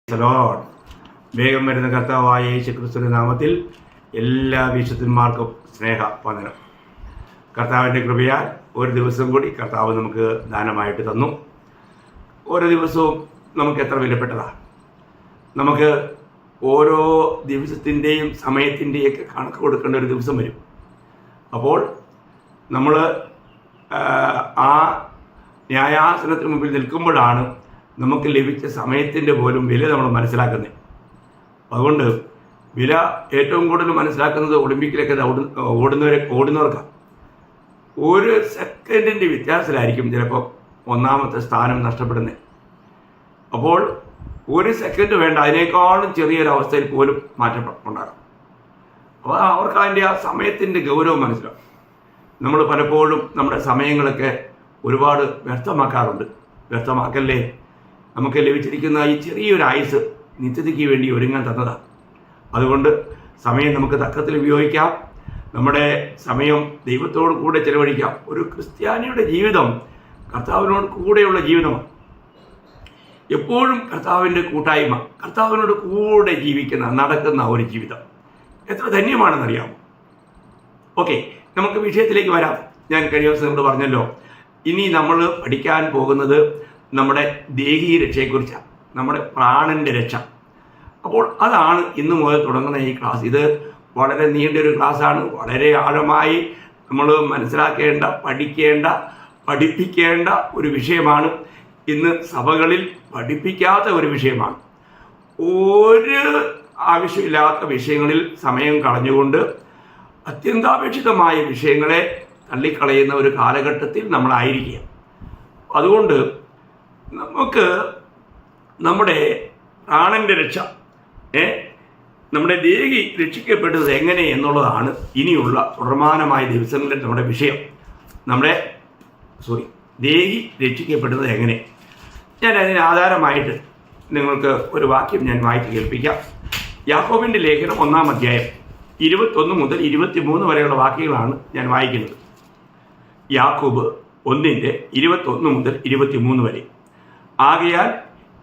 Lord. വേഗം വരുന്ന കർത്താവായ യേശുക്രിസ്തുവിന്റെ നാമത്തിൽ എല്ലാ വിശുദ്ധന്മാർക്കും സ്നേഹവന്ദനം. കർത്താവിൻ്റെ കൃപയാൽ ഒരു ദിവസം കൂടി കർത്താവ് നമുക്ക് ദാനമായിട്ട് തന്നു. ഓരോ ദിവസവും നമുക്ക് എത്ര വിലപ്പെട്ടതാണ്. നമുക്ക് ഓരോ ദിവസത്തിൻ്റെയും സമയത്തിൻ്റെയൊക്കെ കണക്ക് കൊടുക്കേണ്ട ഒരു ദിവസം വരും. അപ്പോൾ നമ്മൾ ആ ന്യായാസനത്തിന് മുമ്പിൽ നിൽക്കുമ്പോഴാണ് നമുക്ക് ലഭിച്ച സമയത്തിൻ്റെ പോലും വില നമ്മൾ മനസ്സിലാക്കുന്നത്. അതുകൊണ്ട് വില ഏറ്റവും കൂടുതൽ മനസ്സിലാക്കുന്നത് ഒളിമ്പിക്കിലൊക്കെ ഓടുന്നവർക്കാണ്. ഒരു സെക്കൻഡിൻ്റെ വ്യത്യാസത്തിലായിരിക്കും ചിലപ്പോൾ ഒന്നാമത്തെ സ്ഥാനം നഷ്ടപ്പെടുന്നത്. അപ്പോൾ ഒരു സെക്കൻഡ് വേണ്ട, അതിനേക്കാളും ചെറിയൊരവസ്ഥയിൽ പോലും മാറ്റം ഉണ്ടാകാം. അപ്പോൾ അവർക്ക് അതിൻ്റെ ആ സമയത്തിൻ്റെ ഗൗരവം മനസ്സിലാവും. നമ്മൾ പലപ്പോഴും നമ്മുടെ സമയങ്ങളൊക്കെ ഒരുപാട് വ്യർത്ഥമാക്കാറുണ്ട്. വ്യർത്ഥമാക്കല്ലേ, നമുക്ക് ലഭിച്ചിരിക്കുന്ന ഈ ചെറിയൊരു ആയുസ് നിത്യതയ്ക്ക് വേണ്ടി ഒരുങ്ങാൻ തന്നതാണ്. അതുകൊണ്ട് സമയം നമുക്ക് തക്കത്തിൽ ഉപയോഗിക്കാം. നമ്മുടെ സമയം ദൈവത്തോട് കൂടെ ചെലവഴിക്കാം. ഒരു ക്രിസ്ത്യാനിയുടെ ജീവിതം കർത്താവിനോട് കൂടെയുള്ള ജീവിതമാണ്. എപ്പോഴും കർത്താവിൻ്റെ കൂട്ടായ്മ, കർത്താവിനോട് കൂടെ ജീവിക്കുന്ന നടക്കുന്ന ഒരു ജീവിതം എത്ര ധന്യമാണെന്നറിയാമോ? ഓക്കെ, നമുക്ക് വിഷയത്തിലേക്ക് വരാം. ഞാൻ കഴിഞ്ഞ ദിവസം നിങ്ങളോട് പറഞ്ഞല്ലോ, ഇനി നമ്മൾ പഠിക്കാൻ പോകുന്നത് നമ്മുടെ ദേഹീയ രക്ഷയെക്കുറിച്ചാണ്, നമ്മുടെ പ്രാണൻ്റെ രക്ഷ. അപ്പോൾ അതാണ് ഇന്ന് മുതൽ തുടങ്ങുന്ന ഈ ക്ലാസ്. ഇത് വളരെ നീണ്ടൊരു ക്ലാസ്സാണ്. വളരെ ആഴമായി നമ്മൾ മനസ്സിലാക്കേണ്ട, പഠിപ്പിക്കേണ്ട ഒരു വിഷയമാണ്. ഇന്ന് സഭകളിൽ പഠിപ്പിക്കാത്ത ഒരു വിഷയമാണ്. ഒരു ആവശ്യമില്ലാത്ത വിഷയങ്ങളിൽ സമയം കളഞ്ഞുകൊണ്ട് അത്യന്താപേക്ഷിതമായ വിഷയങ്ങളെ തള്ളിക്കളയുന്ന ഒരു കാലഘട്ടത്തിൽ നമ്മളായിരിക്കുക. അതുകൊണ്ട് നമുക്ക് നമ്മുടെ പ്രാണൻ്റെ രക്ഷ, നമ്മുടെ ദേഹി രക്ഷിക്കപ്പെട്ടത് എങ്ങനെ എന്നുള്ളതാണ് ഇനിയുള്ള തുടർമാനമായ ദിവസങ്ങളിൽ നമ്മുടെ വിഷയം. ദേഹി രക്ഷിക്കപ്പെടുന്നത് എങ്ങനെ? ഞാൻ അതിന് ആധാരമായിട്ട് നിങ്ങൾക്ക് ഒരു വാക്യം ഞാൻ വായിച്ച് കേൾപ്പിക്കാം. യാക്കോബിൻ്റെ ലേഖനം 1-ാം അധ്യായം 21 മുതൽ 23 വരെയുള്ള വാക്യങ്ങളാണ് ഞാൻ വായിക്കുന്നത്. യാക്കോബ് 1:21 മുതൽ 23 വരെ. ആകയാൽ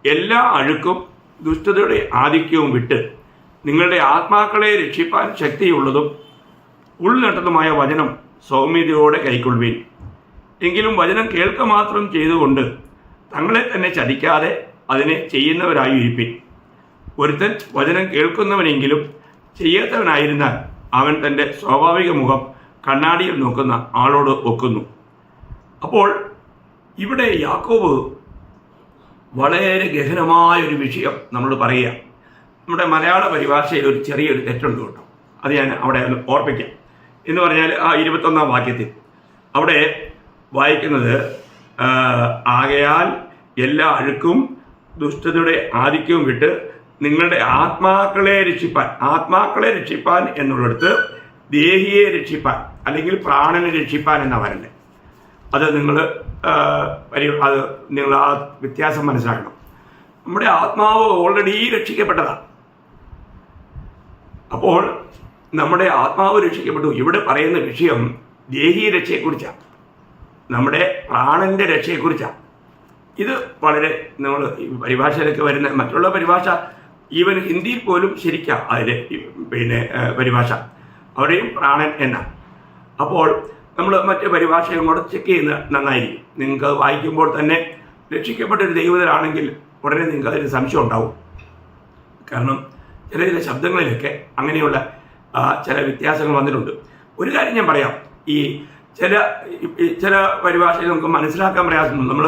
എല്ലാ അഴുക്കും ദുഷ്ടതയുടെ ആധിക്യവും വിട്ട് നിങ്ങളുടെ ആത്മാക്കളെ രക്ഷിപ്പാൻ ശക്തിയുള്ളതും ഉൾനട്ടതുമായ വചനം സൗമ്യതയോടെ കൈക്കൊള്ളുവിൻ. എങ്കിലും വചനം കേൾക്ക മാത്രം ചെയ്തുകൊണ്ട് തങ്ങളെ തന്നെ ചതിക്കാതെ അതിനെ ചെയ്യുന്നവരായി ഇരിപ്പിൻ. ഒരുത്തൻ വചനം കേൾക്കുന്നവനെങ്കിലും ചെയ്യാത്തവനായിരുന്നാൽ അവൻ തൻ്റെ സ്വാഭാവിക മുഖം കണ്ണാടിയിൽ നോക്കുന്ന ആളോട് ഒക്കുന്നു. അപ്പോൾ ഇവിടെ യാക്കോബ് വളരെ ഗഹനമായൊരു വിഷയം നമ്മളോട് പറയുക. നമ്മുടെ മലയാള പരിഭാഷയിൽ ഒരു ചെറിയൊരു തെറ്റുണ്ട് കേട്ടോ, അത് ഞാൻ അവിടെ ഒന്ന് ഓർപ്പിക്കാം. എന്ന് പറഞ്ഞാൽ ആ 21-ാം വാക്യത്തിൽ അവിടെ വായിക്കുന്നത്, ആകയാൽ എല്ലാ അഴുക്കും ദുഷ്ടതയുടെ ആധിക്യവും വിട്ട് നിങ്ങളുടെ ആത്മാക്കളെ രക്ഷിപ്പാൻ എന്നുള്ളിടത്ത് ദേഹിയെ രക്ഷിപ്പാൻ അല്ലെങ്കിൽ പ്രാണനെ രക്ഷിപ്പാൻ എന്നാണ് പറയുന്നത്. അത് നിങ്ങൾ ആ വ്യത്യാസം മനസ്സിലാക്കണം. നമ്മുടെ ആത്മാവ് ഓൾറെഡി രക്ഷിക്കപ്പെട്ടതാണ്. അപ്പോൾ നമ്മുടെ ആത്മാവ് രക്ഷിക്കപ്പെട്ടു. ഇവിടെ പറയുന്ന വിഷയം ദേഹീയ രക്ഷയെക്കുറിച്ചാണ്, നമ്മുടെ പ്രാണന്റെ രക്ഷയെക്കുറിച്ചാണ്. ഇത് വളരെ നമ്മൾ പരിഭാഷയിലൊക്കെ വരുന്ന മറ്റുള്ള പരിഭാഷ, ഈവൻ ഹിന്ദിയിൽ പോലും ശരിക്കാം അതിൻ്റെ പരിഭാഷ, അവിടെയും പ്രാണൻ എന്നാണ്. അപ്പോൾ നമ്മൾ മറ്റ് പരിഭാഷയും കൂടെ ചെക്ക് ചെയ്യുന്നത് നന്നായിരിക്കും. നിങ്ങൾക്ക് വായിക്കുമ്പോൾ തന്നെ രക്ഷിക്കപ്പെട്ടൊരു ദൈവത്തിലാണെങ്കിൽ ഉടനെ നിങ്ങൾക്ക് അതിന് സംശയം ഉണ്ടാവും. കാരണം ചില ശബ്ദങ്ങളിലൊക്കെ അങ്ങനെയുള്ള ചില വ്യത്യാസങ്ങൾ വന്നിട്ടുണ്ട്. ഒരു കാര്യം ഞാൻ പറയാം, ഈ ചില പരിഭാഷയിൽ നമുക്ക് മനസ്സിലാക്കാൻ പ്രയാസമുണ്ട്. നമ്മൾ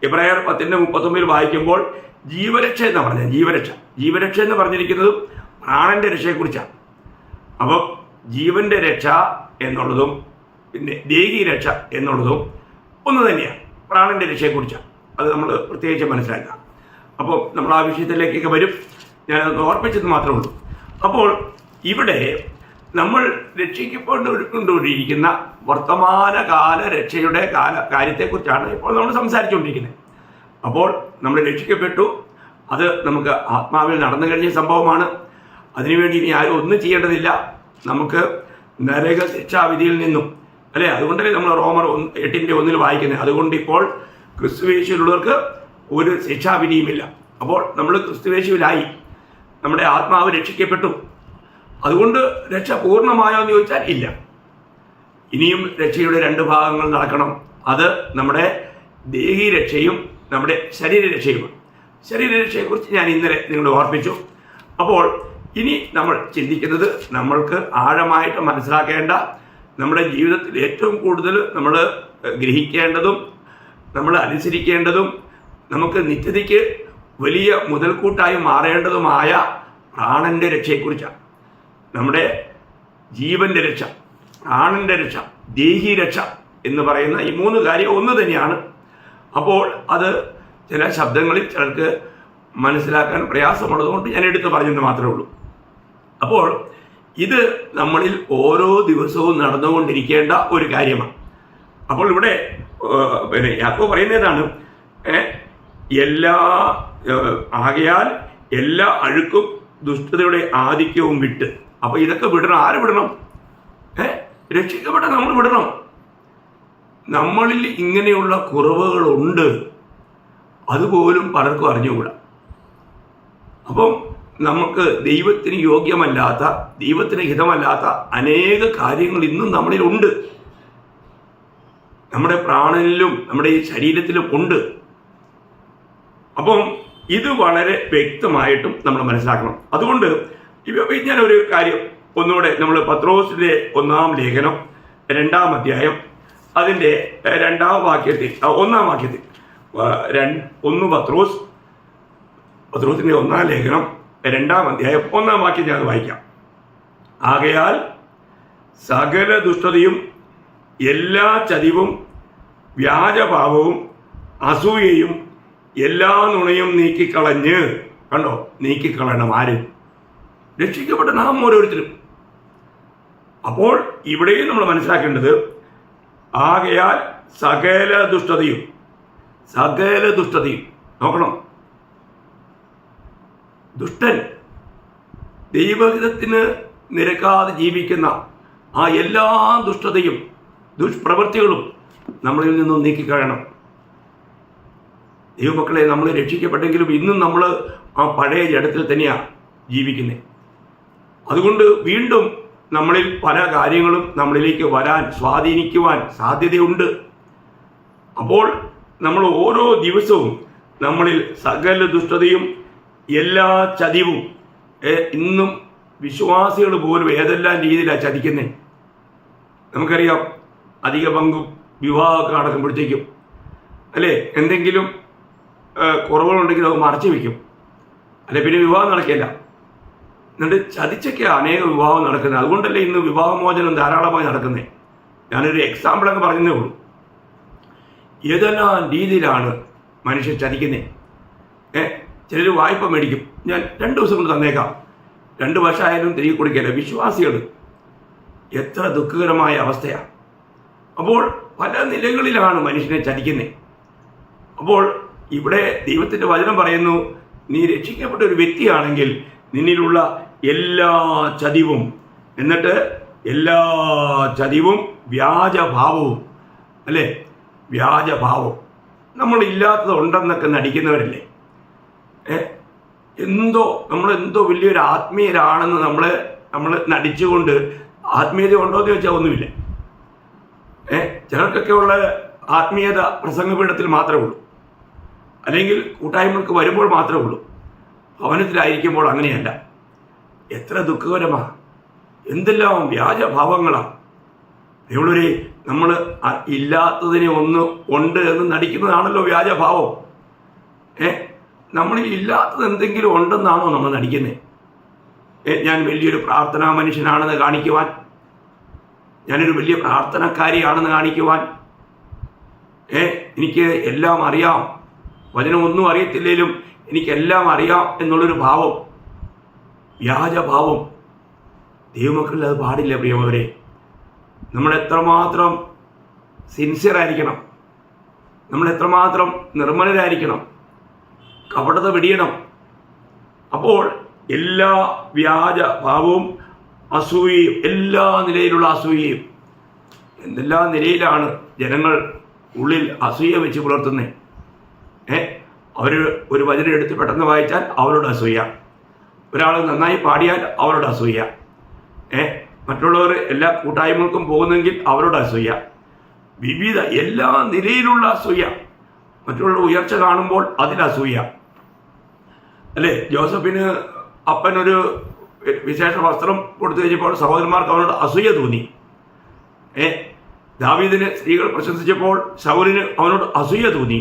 എബ്രായർ 10:39 വായിക്കുമ്പോൾ ജീവരക്ഷ എന്നാണ് പറഞ്ഞത്. ജീവരക്ഷ എന്ന് പറഞ്ഞിരിക്കുന്നത് പ്രാണന്റെ രക്ഷയെക്കുറിച്ചാണ്. അപ്പം ജീവന്റെ രക്ഷ എന്നുള്ളതും പിന്നെ ദേഹീയ രക്ഷ എന്നുള്ളതും ഒന്ന് തന്നെയാണ്, പ്രാണന്റെ രക്ഷയെക്കുറിച്ചാണ്. അത് നമ്മൾ പ്രത്യേകിച്ച് മനസ്സിലാക്കാം. അപ്പോൾ നമ്മൾ ആ വിഷയത്തിലേക്കൊക്കെ വരും. ഞാനത് ഓർപ്പിച്ചത് മാത്രമേ ഉള്ളൂ. അപ്പോൾ ഇവിടെ നമ്മൾ രക്ഷിക്കപ്പെട്ടുകൊണ്ടിരിക്കുന്ന വർത്തമാനകാല രക്ഷയുടെ കാര്യത്തെക്കുറിച്ചാണ് ഇപ്പോൾ നമ്മൾ സംസാരിച്ചുകൊണ്ടിരിക്കുന്നത്. അപ്പോൾ നമ്മൾ രക്ഷിക്കപ്പെട്ടു, അത് നമുക്ക് ആത്മാവിൽ നടന്നു കഴിഞ്ഞ സംഭവമാണ്. അതിനുവേണ്ടി ഇനി ആരും ഒന്നും ചെയ്യേണ്ടതില്ല. നമുക്ക് നരക ശിക്ഷാവിധിയിൽ നിന്നും അല്ലേ, അതുകൊണ്ടല്ലേ നമ്മൾ റോമർ 8:1 വായിക്കുന്നത്. അതുകൊണ്ട് ഇപ്പോൾ ക്രിസ്തുയേശുവിലുള്ളവർക്ക് ഒരു ശിക്ഷാവിധിയുമില്ല. അപ്പോൾ നമ്മൾ ക്രിസ്തുയേശുവിലായി, നമ്മുടെ ആത്മാവ് രക്ഷിക്കപ്പെട്ടു. അതുകൊണ്ട് രക്ഷ പൂർണ്ണമായോ എന്ന് ചോദിച്ചാൽ ഇല്ല. ഇനിയും രക്ഷയുടെ 2 ഭാഗങ്ങൾ നടക്കണം. അത് നമ്മുടെ ദേഹീരക്ഷയും നമ്മുടെ ശരീരരക്ഷയുമാണ്. ശരീരരക്ഷയെക്കുറിച്ച് ഞാൻ ഇന്നലെ നിങ്ങളെ ഓർപ്പിച്ചു. അപ്പോൾ ഇനി നമ്മൾ ചിന്തിക്കുന്നത്, നമ്മൾക്ക് ആഴമായിട്ട് മനസ്സിലാക്കേണ്ട, നമ്മുടെ ജീവിതത്തിൽ ഏറ്റവും കൂടുതൽ നമ്മൾ ഗ്രഹിക്കേണ്ടതും നമ്മൾ അനുസരിക്കേണ്ടതും നമുക്ക് നിത്യതയ്ക്ക് വലിയ മുതൽക്കൂട്ടായി മാറേണ്ടതുമായ പ്രാണന്റെ രക്ഷയെക്കുറിച്ചാണ്. നമ്മുടെ ജീവന്റെ രക്ഷ, പ്രാണന്റെ രക്ഷ, ദേഹി രക്ഷ എന്ന് പറയുന്ന ഈ 3 കാര്യം ഒന്ന് തന്നെയാണ്. അപ്പോൾ അത് ചില ശബ്ദങ്ങളിൽ ചിലർക്ക് മനസ്സിലാക്കാൻ പ്രയാസമുള്ളതുകൊണ്ട് ഞാൻ എടുത്തു പറഞ്ഞെന്ന് മാത്രമേ ഉള്ളൂ. അപ്പോൾ ഇത് നമ്മളിൽ ഓരോ ദിവസവും നടന്നുകൊണ്ടിരിക്കേണ്ട ഒരു കാര്യമാണ്. അപ്പോൾ ഇവിടെ യാക്കോബ് പറയുന്നതാണ്, ആകയാൽ എല്ലാ അഴുക്കും ദുഷ്ടതയുടെ ആധിക്യവും വിട്ട്. അപ്പൊ ഇതൊക്കെ വിടണം. ആര് വിടണം? രക്ഷിക്കപ്പെട്ട നമ്മൾ വിടണം. നമ്മളിൽ ഇങ്ങനെയുള്ള കുറവുകളുണ്ട്, അതുപോലും പലർക്കും അറിഞ്ഞുകൂടാ. അപ്പം നമുക്ക് ദൈവത്തിന് യോഗ്യമല്ലാത്ത, ദൈവത്തിന് ഹിതമല്ലാത്ത അനേക കാര്യങ്ങൾ ഇന്നും നമ്മളിലുണ്ട്. നമ്മുടെ പ്രാണനിലും നമ്മുടെ ഈ ശരീരത്തിലും ഉണ്ട്. അപ്പം ഇത് വളരെ വ്യക്തമായിട്ടും നമ്മൾ മനസ്സിലാക്കണം. അതുകൊണ്ട് ഞാനൊരു കാര്യം ഒന്നുകൂടെ, നമ്മൾ പത്രോസിന്റെ 1-ാം ലേഖനം 2-ാം അധ്യായം അതിൻ്റെ 2-ാം വാക്യത്തിൽ 1-ാം വാക്യത്തിൽ 1 പത്രോസിന്റെ 1-ാം ലേഖനം 2-ാം അധ്യായം 1-ാം വാക്യം ഞാൻ വായിക്കാം. ആകയാൽ സകല ദുഷ്ടതയും എല്ലാ ചതിവും വ്യാജഭാവവും അസൂയയും എല്ലാ നുണയും നീക്കിക്കളഞ്ഞ്, കണ്ടോ, നീക്കിക്കളയണം. ആര്? രക്ഷിക്കപ്പെട്ട നാം ഓരോരുത്തരും. അപ്പോൾ ഇവിടെയും നമ്മൾ മനസ്സിലാക്കേണ്ടത്, ആകയാൽ സകല ദുഷ്ടതയും നോക്കണം. ദുഷ്ടൻ, ദൈവഹിതത്തിന് നിരക്കാതെ ജീവിക്കുന്ന ആ എല്ലാ ദുഷ്ടതയും ദുഷ്പ്രവൃത്തികളും നമ്മളിൽ നിന്നും നീക്കിക്കളയണം. ദൈവമക്കളെ, നമ്മൾ രക്ഷിക്കപ്പെട്ടെങ്കിലും ഇന്നും നമ്മൾ ആ പഴയ ജഡത്തിൽ തന്നെയാണ് ജീവിക്കുന്നത്. അതുകൊണ്ട് വീണ്ടും നമ്മളിൽ പല കാര്യങ്ങളും നമ്മളിലേക്ക് വരാൻ, സ്വാധീനിക്കുവാൻ സാധ്യതയുണ്ട്. അപ്പോൾ നമ്മൾ ഓരോ ദിവസവും നമ്മളിൽ സകല ദുഷ്ടതയും എല്ലാ ചതിവും, ഇന്നും വിശ്വാസികൾ പോലും ഏതെല്ലാം രീതിയിലാണ് ചതിക്കുന്നത്. നമുക്കറിയാം, അധിക പങ്കും വിവാഹമൊക്കെ നടക്കുമ്പോഴത്തേക്കും അല്ലേ, എന്തെങ്കിലും കുറവുകളുണ്ടെങ്കിൽ അത് മറച്ചു വയ്ക്കും, അല്ലെ പിന്നെ വിവാഹം നടക്കില്ല. എന്നിട്ട് ചതിച്ചൊക്കെയാണ് അനേക വിവാഹം നടക്കുന്നത്. അതുകൊണ്ടല്ലേ ഇന്ന് വിവാഹമോചനം ധാരാളമായി നടക്കുന്നത്. ഞാനൊരു എക്സാമ്പിളൊക്കെ പറഞ്ഞതേ ഉള്ളൂ. ഏതെല്ലാം രീതിയിലാണ് മനുഷ്യൻ ചതിക്കുന്നത്. ചിലർ വായ്പ മേടിക്കും, ഞാൻ 2 ദിവസം കൊണ്ട് തന്നേക്കാം, 2 വർഷമായാലും തിരികെ കൊടുക്കില്ല. വിശ്വാസികൾ, എത്ര ദുഃഖകരമായ അവസ്ഥയാണ്. അപ്പോൾ പല നിലകളിലാണ് മനുഷ്യനെ ചതിക്കുന്നത്. അപ്പോൾ ഇവിടെ ദൈവത്തിൻ്റെ വചനം പറയുന്നു, നീ രക്ഷിക്കപ്പെട്ട ഒരു വ്യക്തിയാണെങ്കിൽ നിന്നിലുള്ള എല്ലാ ചതിവും, എന്നിട്ട് എല്ലാ ചതിവും വ്യാജഭാവവും, അല്ലേ, വ്യാജഭാവം, നമ്മളില്ലാത്തത് ഉണ്ടെന്നൊക്കെ നടിക്കുന്നവരല്ലേ. നമ്മളെന്തോ വലിയൊരു ആത്മീയരാണെന്ന് നമ്മൾ നടിച്ചുകൊണ്ട് ആത്മീയത ഉണ്ടോ എന്ന് ചോദിച്ചാൽ ഒന്നുമില്ല. ചിലർക്കൊക്കെ ഉള്ള ആത്മീയത പ്രസംഗപീഠത്തിൽ മാത്രമേ ഉള്ളൂ, അല്ലെങ്കിൽ കൂട്ടായ്മകൾക്ക് വരുമ്പോൾ മാത്രമേ ഉള്ളൂ. ഭവനത്തിലായിരിക്കുമ്പോൾ അങ്ങനെയല്ല. എത്ര ദുഃഖകരമാണ്, എന്തെല്ലാം വ്യാജഭാവങ്ങളാണ്. നിങ്ങളൊരു നമ്മൾ ഇല്ലാത്തതിനെ ഒന്ന് ഉണ്ട് എന്ന് നടിക്കുന്നതാണല്ലോ വ്യാജഭാവം. നമ്മളിൽ ഇല്ലാത്തത് എന്തെങ്കിലും ഉണ്ടെന്നാണോ നമ്മൾ നടിക്കുന്നത്? ഞാൻ വലിയൊരു പ്രാർത്ഥനാ മനുഷ്യനാണെന്ന് കാണിക്കുവാൻ, ഞാനൊരു വലിയ പ്രാർത്ഥനക്കാരിയാണെന്ന് കാണിക്കുവാൻ, എനിക്ക് എല്ലാം അറിയാം, വചനമൊന്നും അറിയത്തില്ലേലും എനിക്കെല്ലാം അറിയാം എന്നുള്ളൊരു ഭാവം, വ്യാജഭാവം. ദൈവമക്കളിൽ അത് പാടില്ല പ്രിയമുള്ളവരെ. നമ്മൾ എത്രമാത്രം സിൻസിയറായിരിക്കണം, നമ്മൾ എത്രമാത്രം നിർമ്മലരായിരിക്കണം, കപടത വെടിയണം. അപ്പോൾ എല്ലാ വ്യാജഭാവവും അസൂയയും, എല്ലാ നിലയിലുള്ള അസൂയയും, എന്തെല്ലാം നിലയിലാണ് ജനങ്ങൾ ഉള്ളിൽ അസൂയ വെച്ച് പുലർത്തുന്നത്. അവർ ഒരു വചനം എടുത്ത് പെട്ടെന്ന് വായിച്ചാൽ അവരോട് അസൂയ, ഒരാൾ നന്നായി പാടിയാൽ അവരോട് അസൂയ, മറ്റുള്ളവർ എല്ലാ കൂട്ടായ്മകൾക്കും പോകുന്നെങ്കിൽ അവരോട് അസൂയ, വിവിധ എല്ലാ നിലയിലുള്ള അസൂയ, മറ്റുള്ള ഉയർച്ച കാണുമ്പോൾ അതിൽ അസൂയ അല്ലേ. ജോസഫിന് അപ്പനൊരു വിശേഷ വസ്ത്രം കൊടുത്തു കഴിഞ്ഞപ്പോൾ സഹോദരന്മാർക്ക് അവനോട് അസൂയ തോന്നി. ദാവീദിന് സ്ത്രീകൾ പ്രശംസിച്ചപ്പോൾ ശൗലിന് അവനോട് അസൂയ തോന്നി.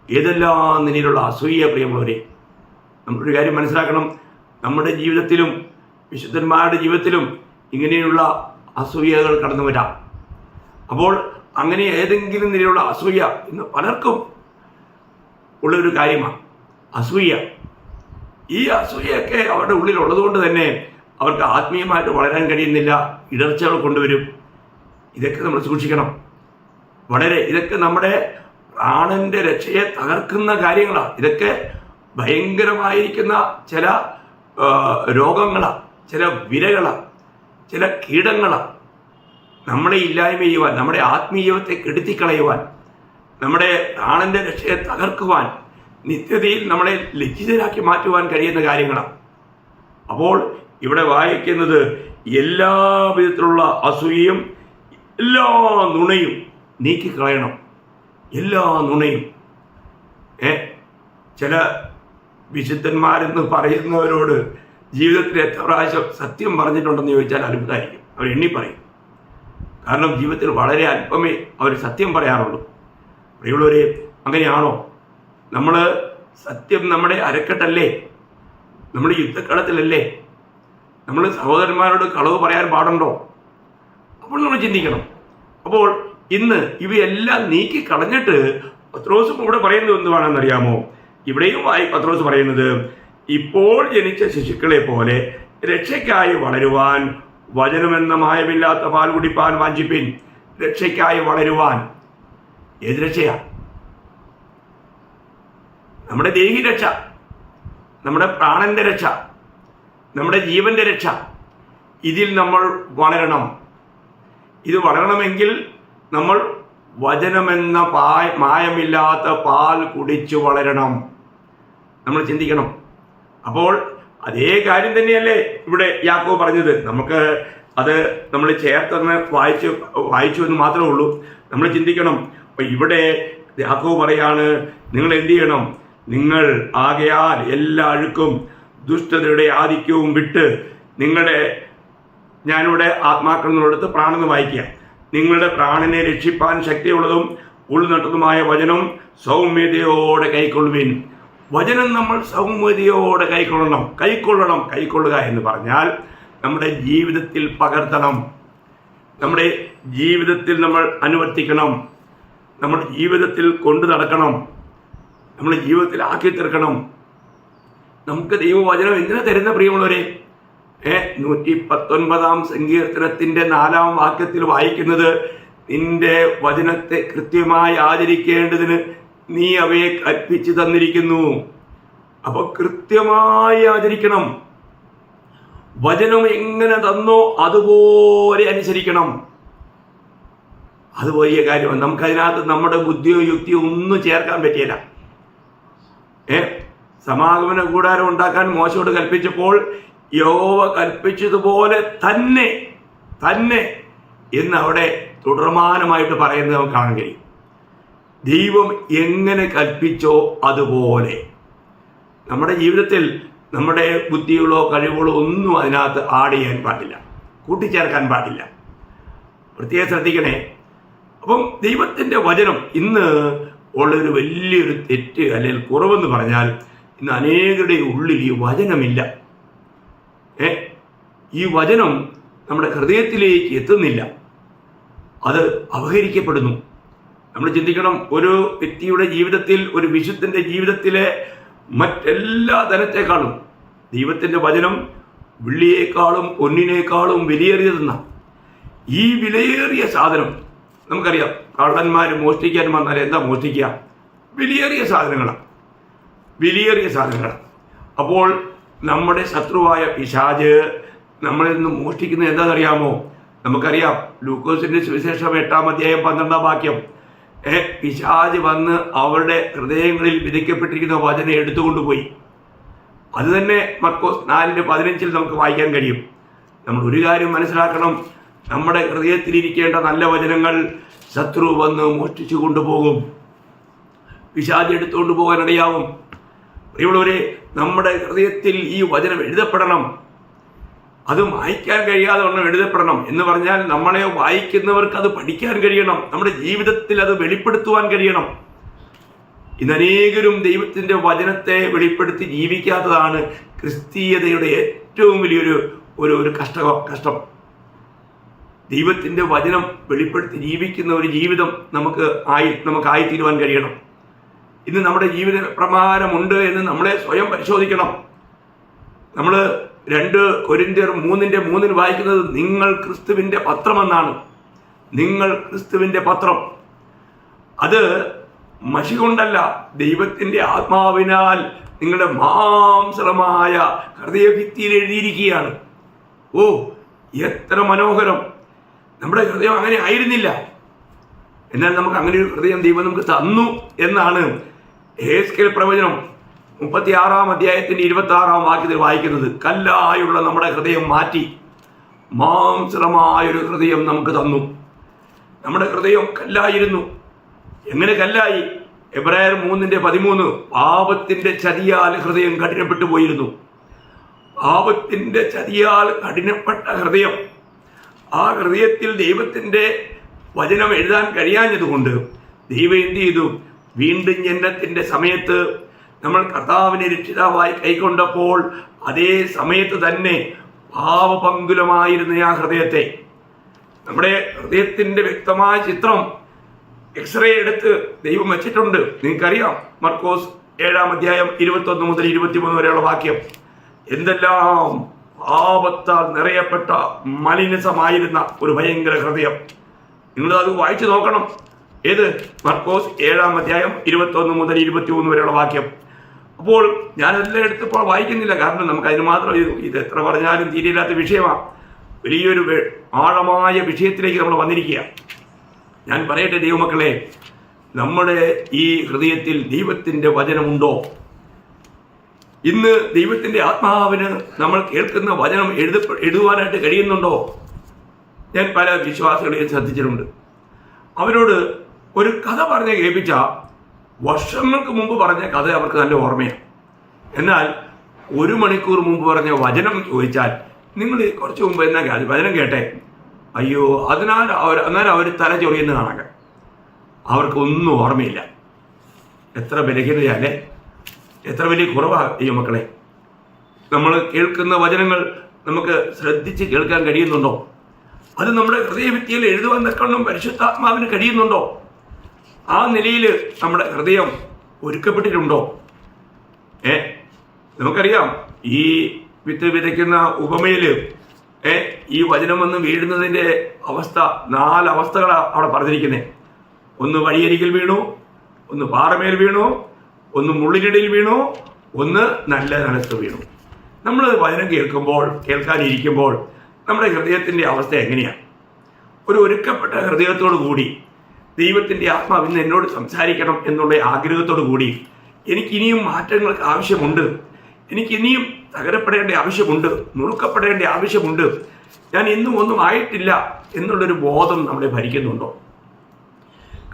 ഏതെല്ലാം നിലയിലുള്ള അസൂയ പ്രിയമുള്ളവരെ. നമ്മളൊരു കാര്യം മനസ്സിലാക്കണം, നമ്മുടെ ജീവിതത്തിലും വിശുദ്ധന്മാരുടെ ജീവിതത്തിലും ഇങ്ങനെയുള്ള അസൂയകൾ കടന്നു വരാം. അപ്പോൾ അങ്ങനെ ഏതെങ്കിലും നിലയിലുള്ള അസൂയ ഇന്ന് പലർക്കും ഉള്ളൊരു കാര്യമാണ് അസൂയ. ഈ അസൂയൊക്കെ അവരുടെ ഉള്ളിൽ ഉള്ളതുകൊണ്ട് തന്നെ അവർക്ക് ആത്മീയമായിട്ട് വളരാൻ കഴിയുന്നില്ല, ഇടർച്ചകൾ കൊണ്ടുവരും. ഇതൊക്കെ നമ്മൾ സൂക്ഷിക്കണം. ഇതൊക്കെ നമ്മുടെ പ്രാണന്റെ രക്ഷയെ തകർക്കുന്ന കാര്യങ്ങളാണ്. ഇതൊക്കെ ഭയങ്കരമായിരിക്കുന്ന ചില രോഗങ്ങളാണ്, ചില വിരകളാണ്, ചില കീടങ്ങളാണ്. നമ്മളെ ഇല്ലായ്മ ചെയ്യുവാൻ, നമ്മുടെ ആത്മീയത്തെ കെടുത്തിക്കളയുവാൻ, നമ്മുടെ പ്രാണന്റെ രക്ഷയെ തകർക്കുവാൻ, നിത്യതയിൽ നമ്മളെ ലജ്ജിതരാക്കി മാറ്റുവാൻ കഴിയുന്ന കാര്യങ്ങളാണ്. അപ്പോൾ ഇവിടെ വായിക്കുന്നത് എല്ലാ വിധത്തിലുള്ള അസൂയയും എല്ലാ നുണയും നീക്കിക്കളയണം. എല്ലാ നുണയും. ചില വിശുദ്ധന്മാരെന്ന് പറയുന്നവരോട് ജീവിതത്തിൽ എത്ര പ്രാവശ്യം സത്യം പറഞ്ഞിട്ടുണ്ടെന്ന് ചോദിച്ചാൽ അത്ഭുതമായിരിക്കും. അവർ എണ്ണി പറയും. കാരണം ജീവിതത്തിൽ വളരെ അല്പമേ അവർ സത്യം പറയാറുള്ളൂ. പ്രിയമുള്ളവരെ, അങ്ങനെയാണോ? നമ്മൾ സത്യം നമ്മുടെ അരക്കെട്ടല്ലേ? നമ്മൾ യുദ്ധക്കളത്തിലല്ലേ? നമ്മൾ സഹോദരന്മാരോട് കളവ് പറയാൻ പാടുണ്ടോ? അപ്പോൾ നമ്മൾ ചിന്തിക്കണം. അപ്പോൾ ഇന്ന് ഇവയെല്ലാം നീക്കി കളഞ്ഞിട്ട് പത്രോസും ഇവിടെ പറയുന്നത് എന്തുവാണെന്നറിയാമോ? ഇവിടെയും പത്രോസ് പറയുന്നത്, ഇപ്പോൾ ജനിച്ച ശിശുക്കളെ പോലെ രക്ഷയ്ക്കായി വളരുവാൻ വചനമെന്ന മായമില്ലാത്ത പാൽ കുടിപ്പാൻ വാഞ്ചിപ്പിൻ. രക്ഷയ്ക്കായി വളരുവാൻ. ഏത് രക്ഷയാ? നമ്മുടെ ദേഹി രക്ഷ, നമ്മുടെ പ്രാണന്റെ രക്ഷ, നമ്മുടെ ജീവന്റെ രക്ഷ. ഇതിൽ നമ്മൾ വളരണം. ഇത് വളരണമെങ്കിൽ നമ്മൾ വചനമെന്ന മായമില്ലാത്ത പാൽ കുടിച്ചു വളരണം. നമ്മൾ ചിന്തിക്കണം. അപ്പോൾ അതേ കാര്യം തന്നെയല്ലേ ഇവിടെ യാക്കോബ് പറഞ്ഞത്. നമുക്ക് അത് നമ്മൾ ചേർത്തെന്ന് വായിച്ചു എന്ന് മാത്രമേ ഉള്ളൂ. നമ്മൾ ചിന്തിക്കണം. അപ്പൊ ഇവിടെ യാക്കോബ് പറയാണ്, നിങ്ങൾ എന്ത് ചെയ്യണം? നിങ്ങൾ ആകയാൽ എല്ലാ അഴുക്കും ദുഷ്ടതയുടെ ആധിക്യവും വിട്ട് ഞാനിവിടെ ആത്മാക്കളെടുത്ത് പ്രാണെന്ന് വായിക്കുക. നിങ്ങളുടെ പ്രാണനെ രക്ഷിപ്പാൻ ശക്തിയുള്ളതും ഉൾനട്ടതുമായ വചനം സൗമ്യതയോടെ കൈക്കൊള്ളുവിൻ. വചനം നമ്മൾ സൗമ്യതയോടെ കൈക്കൊള്ളുക എന്ന് പറഞ്ഞാൽ നമ്മുടെ ജീവിതത്തിൽ പകർത്തണം, നമ്മുടെ ജീവിതത്തിൽ നമ്മൾ അനുവർത്തിക്കണം, നമ്മുടെ ജീവിതത്തിൽ കൊണ്ടു നടക്കണം, നമ്മുടെ ജീവിതത്തിൽ ആക്കി തീർക്കണം. നമുക്ക് ദൈവവചനം എന്തിനാ തരുന്ന പ്രിയമുള്ളവരെ? 119 സങ്കീർത്തനത്തിന്റെ 4 വാക്യത്തിൽ വായിക്കുന്നത്, നിന്റെ വചനത്തെ കൃത്യമായി ആചരിക്കേണ്ടതിന് നീ അവയെ കൽപ്പിച്ചു തന്നിരിക്കുന്നു. അപ്പൊ കൃത്യമായി ആചരിക്കണം. വചനം എങ്ങനെ തന്നോ അതുപോലെ അനുസരിക്കണം. അത് വലിയ കാര്യമാണ്. നമുക്കതിനകത്ത് നമ്മുടെ ബുദ്ധിയോ യുക്തിയോ ഒന്നും ചേർക്കാൻ പറ്റിയില്ല. സമാഗമന കൂടാരം ഉണ്ടാക്കാൻ മോശയോട് കൽപ്പിച്ചപ്പോൾ യഹോവ കൽപ്പിച്ചതുപോലെ തന്നെ എന്ന് അവിടെ തുടർമാനമായിട്ട് പറയുന്നത് നമുക്ക് കാണാൻ കഴിയും. ദൈവം എങ്ങനെ കൽപ്പിച്ചോ അതുപോലെ. നമ്മുടെ ജീവിതത്തിൽ നമ്മുടെ ബുദ്ധികളോ കഴിവുകളോ ഒന്നും അതിനകത്ത് ആഡ് ചെയ്യാൻ പാടില്ല, കൂട്ടിച്ചേർക്കാൻ പാടില്ല. പ്രത്യേകം ശ്രദ്ധിക്കണേ. അപ്പം ദൈവത്തിൻ്റെ വചനം ഇന്ന് ഉള്ളൊരു വലിയൊരു തെറ്റ് അല്ലെങ്കിൽ കുറവെന്ന് പറഞ്ഞാൽ, ഇന്ന് അനേകരുടെ ഉള്ളിൽ ഈ വചനമില്ല. ഈ വചനം നമ്മുടെ ഹൃദയത്തിലേക്ക് എത്തുന്നില്ല, അത് അപഹരിക്കപ്പെടുന്നു. നമ്മൾ ചിന്തിക്കണം, ഒരു വ്യക്തിയുടെ ജീവിതത്തിൽ, ഒരു വിശുദ്ധന്റെ ജീവിതത്തിലെ മറ്റെല്ലാ ധനത്തെക്കാളും ദൈവത്തിന്റെ വചനം വെള്ളിയേക്കാളും പൊന്നിനേക്കാളും വിലയേറിയതെന്ന ഈ വിലയേറിയ സാധനം നമുക്കറിയാം. കള്ളന്മാർ മോഷ്ടിക്കാൻ വന്നാൽ എന്താ മോഷ്ടിക്കുക? വിലയേറിയ സാധനങ്ങളാണ്. അപ്പോൾ നമ്മുടെ ശത്രുവായ പിശാച് നമ്മളിൽ നിന്ന് മോഷ്ടിക്കുന്നത് എന്താണെന്നറിയാമോ? നമുക്കറിയാം, ലൂക്കോസിന്റെ സുവിശേഷം 8-ാം അധ്യായം 12-ാം വാക്യം, പിശാച് വന്ന് അവരുടെ ഹൃദയങ്ങളിൽ വിധിക്കപ്പെട്ടിരിക്കുന്ന വചനം എടുത്തുകൊണ്ടുപോയി. അത് തന്നെ മർക്കോസ് 4:15 നമുക്ക് വായിക്കാൻ കഴിയും. നമ്മൾ ഒരു കാര്യം മനസ്സിലാക്കണം, നമ്മുടെ ഹൃദയത്തിലിരിക്കേണ്ട നല്ല വചനങ്ങൾ ശത്രു വന്ന് മോഷ്ടിച്ചു കൊണ്ടുപോകും, പിശാച് എടുത്തുകൊണ്ട് പോകാൻ ഇടയാവും. പ്രിയമുള്ളവരെ, നമ്മുടെ ഹൃദയത്തിൽ ഈ വചനം എഴുതപ്പെടണം. അത് വായിക്കാൻ കഴിയാതെ ഒന്നും എഴുതപ്പെടണം എന്ന് പറഞ്ഞാൽ നമ്മളെ വായിക്കുന്നവർക്ക് അത് പഠിക്കാൻ കഴിയണം, നമ്മുടെ ജീവിതത്തിൽ അത് വെളിപ്പെടുത്തുവാൻ കഴിയണം. ഇന്ന് അനേകരും ദൈവത്തിൻ്റെ വചനത്തെ വെളിപ്പെടുത്തി ജീവിക്കാത്തതാണ് ക്രിസ്തീയതയുടെ ഏറ്റവും വലിയൊരു ഒരു കഷ്ടം. ദൈവത്തിൻ്റെ വചനം വെളിപ്പെടുത്തി ജീവിക്കുന്ന ഒരു ജീവിതം നമുക്കായിത്തീരുവാൻ കഴിയണം. ഇന്ന് നമ്മുടെ ജീവിത പ്രമാണമുണ്ട് എന്ന് നമ്മളെ സ്വയം പരിശോധിക്കണം. നമ്മൾ 2 കൊരിന്ത്യർ 3:3 വായിക്കുന്നത് നിങ്ങൾ ക്രിസ്തുവിൻ്റെ പത്രമെന്നാണ്. നിങ്ങൾ ക്രിസ്തുവിൻ്റെ പത്രം. അത് മഷി കൊണ്ടല്ല, ദൈവത്തിൻ്റെ ആത്മാവിനാൽ നിങ്ങളുടെ മാംസളമായ ഹൃദയഭിത്തിയിൽ എഴുതിയിരിക്കുകയാണ്. ഓ, എത്ര മനോഹരം! നമ്മുടെ ഹൃദയം അങ്ങനെ ആയിരുന്നില്ല, എന്നാൽ നമുക്ക് അങ്ങനെ ഒരു ഹൃദയം ദൈവം നമുക്ക് തന്നു എന്നാണ് യെഹെസ്കേൽ പ്രവചനം 36:26 വായിക്കുന്നത്. കല്ലായുള്ള നമ്മുടെ ഹൃദയം മാറ്റി മാംസളമായൊരു ഹൃദയം നമുക്ക് തന്നു. നമ്മുടെ ഹൃദയം കല്ലായിരുന്നു. എങ്ങനെ കല്ലായി? എബ്രായർ 3:13 പാപത്തിന്റെ ചതിയാൽ ഹൃദയം കഠിനപ്പെട്ടു പോയിരുന്നു. പാപത്തിന്റെ ചതിയാൽ കഠിനപ്പെട്ട ഹൃദയം, ആ ഹൃദയത്തിൽ ദൈവത്തിന്റെ വചനം എഴുതാൻ കഴിയാഞ്ഞതുകൊണ്ട് ദൈവം എന്ത് ചെയ്തു? വീണ്ടും ജനനത്തിന്റെ സമയത്ത് നമ്മൾ കർത്താവിനെ രക്ഷിതാവായി കൈക്കൊണ്ടപ്പോൾ അതേ സമയത്ത് തന്നെ പാപപങ്കുലമായിരുന്ന ആ ഹൃദയത്തെ, നമ്മുടെ ഹൃദയത്തിന്റെ വ്യക്തമായ ചിത്രം എക്സ്റേ എടുത്ത് ദൈവം വെച്ചിട്ടുണ്ട്. നിങ്ങൾക്കറിയാം, മർക്കോസ് 7:21-23 വരെയുള്ള വാക്യം. എന്തെല്ലാം പാപത്താൽ നിറയപ്പെട്ട മലിനസമായിരുന്ന ഒരു ഭയങ്കര ഹൃദയം. നിങ്ങളത് വായിച്ചു നോക്കണം. ഏത്? മർക്കോസ് 7:21-23 വരെയുള്ള വാക്യം. അപ്പോൾ ഞാനെല്ലാം എടുത്തപ്പോൾ വായിക്കുന്നില്ല, കാരണം നമുക്ക് അതിന് മാത്രം ഇത് എത്ര പറഞ്ഞാലും തീരെയില്ലാത്ത വിഷയമാണ്. വലിയൊരു ആഴമായ വിഷയത്തിലേക്ക് നമ്മൾ വന്നിരിക്കുക. ഞാൻ പറയട്ടെ ദൈവമക്കളെ, നമ്മുടെ ഈ ഹൃദയത്തിൽ ദൈവത്തിൻ്റെ വചനമുണ്ടോ? ഇന്ന് ദൈവത്തിൻ്റെ ആത്മാവിന് നമ്മൾ കേൾക്കുന്ന വചനം എഴുതുവാനായിട്ട് കഴിയുന്നുണ്ടോ? ഞാൻ പല വിശ്വാസികളെയും ശ്രദ്ധിച്ചിട്ടുണ്ട്. അവരോട് ഒരു കഥ പറഞ്ഞ് കേൾപ്പിച്ച വർഷങ്ങൾക്ക് മുമ്പ് പറഞ്ഞ കഥ അവർക്ക് നല്ല ഓർമ്മയാണ്. എന്നാൽ 1 മണിക്കൂർ മുമ്പ് പറഞ്ഞ വചനം ചോദിച്ചാൽ, നിങ്ങൾ കുറച്ച് മുമ്പ് എന്നാ വചനം കേട്ടെ, അയ്യോ, അന്നേരം അവർ തല ചൊറിയുന്ന കാണാൻ അവർക്കൊന്നും ഓർമ്മയില്ല. എത്ര ബലഹീനതയല്ലേ, എത്ര വലിയ കുറവാണ് ഈ മക്കളെ. നമ്മൾ കേൾക്കുന്ന വചനങ്ങൾ നമുക്ക് ശ്രദ്ധിച്ച് കേൾക്കാൻ കഴിയുന്നുണ്ടോ? അത് നമ്മുടെ ഹൃദയഭിത്തിയിൽ എഴുതുവാൻ തക്കവണ്ണം പരിശുദ്ധാത്മാവിന് കഴിയുന്നുണ്ടോ? ആ നിലയിൽ നമ്മുടെ ഹൃദയം ഒരുക്കപ്പെട്ടിട്ടുണ്ടോ? നമുക്കറിയാം, ഈ വിത്ത് വിതയ്ക്കുന്ന ഉപമയിൽ ഈ വചനം വന്ന് വീഴുന്നതിൻ്റെ അവസ്ഥ 4 അവസ്ഥകളാണ് അവിടെ പറഞ്ഞിരിക്കുന്നത്. ഒന്ന് വഴിയരികിൽ വീണു, ഒന്ന് പാറമേൽ വീണു, ഒന്ന് മുള്ളിനിടയിൽ വീണു, ഒന്ന് നല്ല നിലത്ത് വീണു. നമ്മൾ വചനം കേൾക്കാനിരിക്കുമ്പോൾ നമ്മുടെ ഹൃദയത്തിൻ്റെ അവസ്ഥ എങ്ങനെയാണ്? ഒരു ഒരുക്കപ്പെട്ട ഹൃദയത്തോടു കൂടി ദൈവത്തിൻ്റെ ആത്മാവ് ഇന്ന് എന്നോട് സംസാരിക്കണം എന്നുള്ള ആഗ്രഹത്തോടു കൂടി എനിക്കിനിയും മാറ്റങ്ങൾക്ക് ആവശ്യമുണ്ട്, എനിക്കിനിയും തകരപ്പെടേണ്ട ആവശ്യമുണ്ട്, നുറുക്കപ്പെടേണ്ട ആവശ്യമുണ്ട്, ഞാൻ ഇന്നും ഒന്നും ആയിട്ടില്ല എന്നുള്ളൊരു ബോധം നമ്മളെ ഭരിക്കുന്നുണ്ടോ?